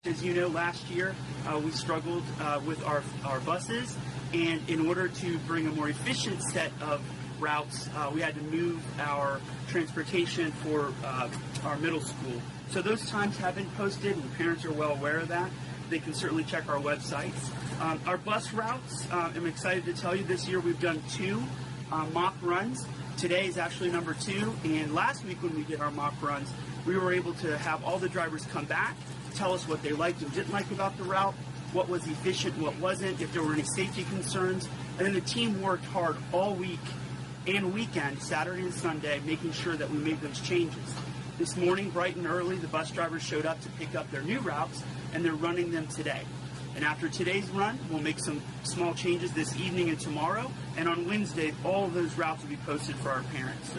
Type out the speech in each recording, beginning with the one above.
As you know, last year we struggled with our buses, and in order to bring a more efficient set of routes, we had to move our transportation for our middle school. So those times have been posted, and parents are well aware of that. They can certainly check our websites. Our bus routes, I'm excited to tell you, this year we've done 2 mock runs. Today is actually number 2, and last week when we did our mock runs, we were able to have all the drivers come back, tell us what they liked and didn't like about the route, what was efficient, what wasn't, if there were any safety concerns. And then the team worked hard all week and weekend, Saturday and Sunday, making sure that we made those changes. This morning, bright and early, the bus drivers showed up to pick up their new routes, and they're running them today. And after today's run, we'll make some small changes this evening and tomorrow, and on Wednesday, all of those routes will be posted for our parents.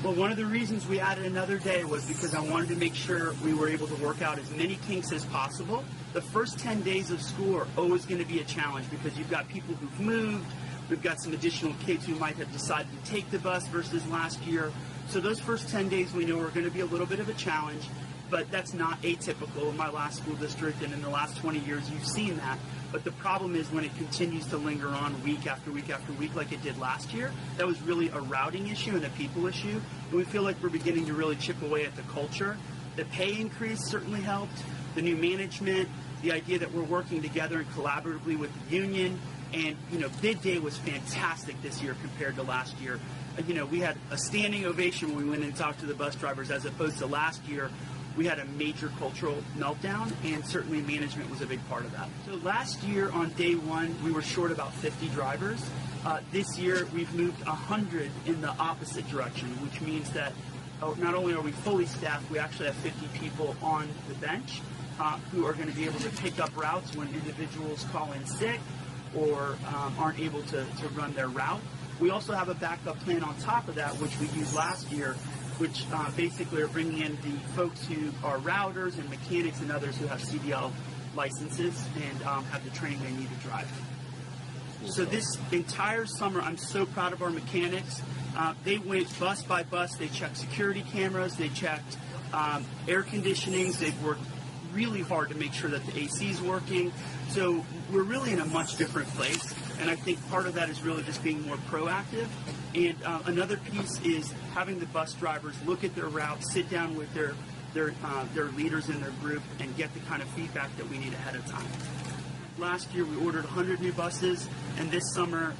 Well, one of the reasons we added another day was because I wanted to make sure we were able to work out as many kinks as possible. The first 10 days of school are always going to be a challenge because you've got people who've moved, we've got some additional kids who might have decided to take the bus versus last year. So those first 10 days we know are going to be a little bit of a challenge, but that's not atypical in my last school district, and in the last 20 years you've seen that. But the problem is when it continues to linger on week after week after week like it did last year, that was really a routing issue and a people issue. And we feel like we're beginning to really chip away at the culture. The pay increase certainly helped, the new management, the idea that we're working together and collaboratively with the union. And, bid day was fantastic this year compared to last year. We had a standing ovation when we went and talked to the bus drivers, as opposed to last year. We had a major cultural meltdown, and certainly management was a big part of that. So last year on day 1, we were short about 50 drivers. This year we've moved 100 in the opposite direction, which means that not only are we fully staffed, we actually have 50 people on the bench who are going to be able to pick up routes when individuals call in sick or aren't able to run their route. We also have a backup plan on top of that, which we used last year, which basically are bringing in the folks who are routers and mechanics and others who have CDL licenses and have the training they need to drive. So this entire summer, I'm so proud of our mechanics. They went bus by bus. They checked security cameras. They checked air conditionings. They've worked really hard to make sure that the AC is working. So we're really in a much different place, and I think part of that is really just being more proactive. And another piece is having the bus drivers look at their routes, sit down with their leaders in their group, and get the kind of feedback that we need ahead of time. Last year we ordered 100 new buses, and this summer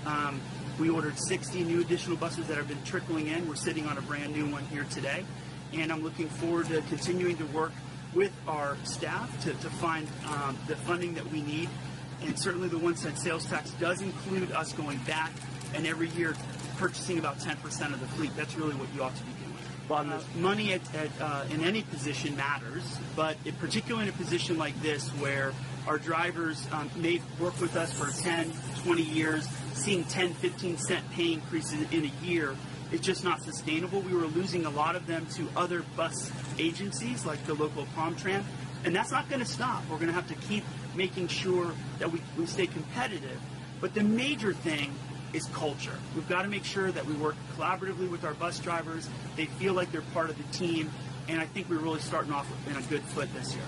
we ordered 60 new additional buses that have been trickling in. We're sitting on a brand new one here today, and I'm looking forward to continuing to work with our staff to find the funding that we need. And certainly the 1 cent sales tax does include us going back and every year purchasing about 10% of the fleet. That's really what you ought to be doing. Money in any position matters, but particularly in a position like this where our drivers may work with us for 10, 20 years, seeing 10, 15 cent pay increases in a year is just not sustainable. We were losing a lot of them to other bus agencies like the local PalmTran, and that's not going to stop. We're going to have to keep making sure that we stay competitive. But the major thing is culture. We've got to make sure that we work collaboratively with our bus drivers. They feel like they're part of the team, and I think we're really starting off in a good foot this year.